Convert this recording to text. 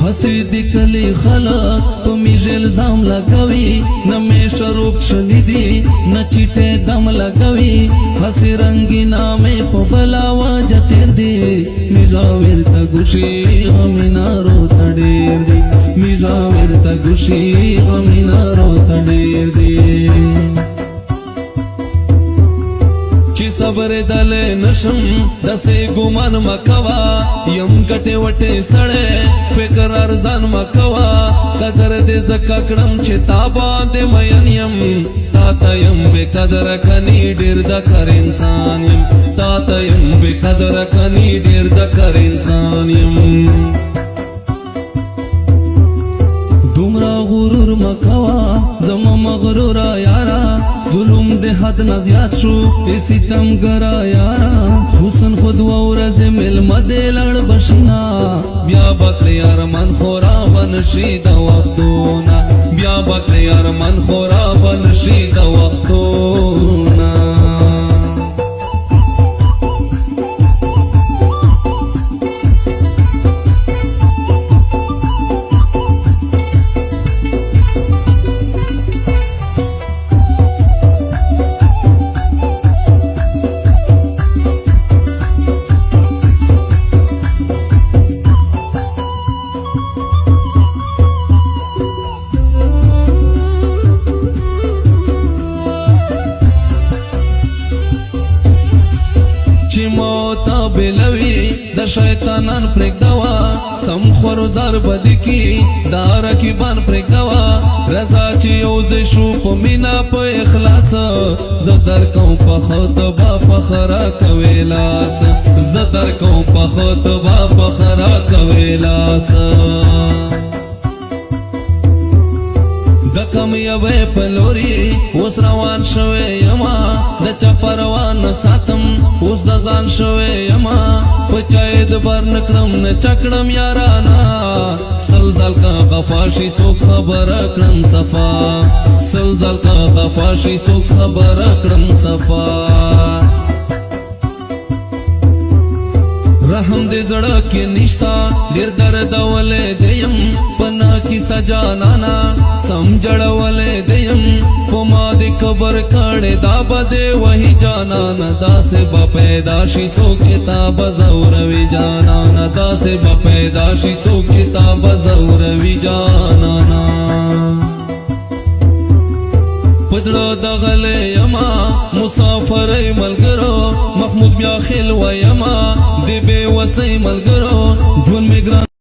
حسیدی کلی خلق پمیج الزام لگوی نمی شروع شلی دی نچیٹے دم لگوی حسی رنگی نامی پبلا واجہ تیر دی میراویر تا گوشی غمینا رو تڑیر دی میراویر تا گوشی غمینا رو تڑیر دی چی صبر دلے نشم دسے گمان مکوا یم گٹے وٹے سڑے فکر ارزان مکوا قدر دے زکا کڑم چی تابا دے مین یم تاتا یم بے قدر کنی دیر دکر انسان یم تاتا یم بے قدر کنی دیر دکر انسان یم دومرا غرور مکوا زم مغرورا یارا ظلم دے حد نہ زیاد شو اسی تم گرا یارا حسن خود ورز مل مدے لڑ بشنا بیا بکر ارمان خورا بنشی دا وقتونا بیا بکر ارمان خورا بنشی دا وقتونا موتا بلوی دا شیطانان پرک دوا سم خورزار بدی کی دارا کی بان پرک دوا رضا چی اوز شو پا مینا پا اخلاص زدر کون پا خطبا پا خرا کویلاس زدر کون پا خطبا پا خرا کویلاس دکم یوے پلوری اوس روان شوے یما دچا پروان ساتم اوس دزان شوے یما پچاید بر نکڑم نچکڑم یارانا سلزل کا غفاشی سو خبر اکڑم صفا سلزل کا غفاشی سو خبر اکڑم صفا رحم دے زڑا کے نشتا دیر درد والے دیم پنا کی سجا نانا سمجھڑ والے دیم پما دے قبر کاڑے دا بدے وہی جانا دا سے با پیداشی سوکتا بزوروی جانا دا سے با پیداشی سوکتا بزوروی جانا پدڑا دغلے یما مسافر ملگرو محمود بیا خیل و یما دی بے وسی ملگرو جون میگران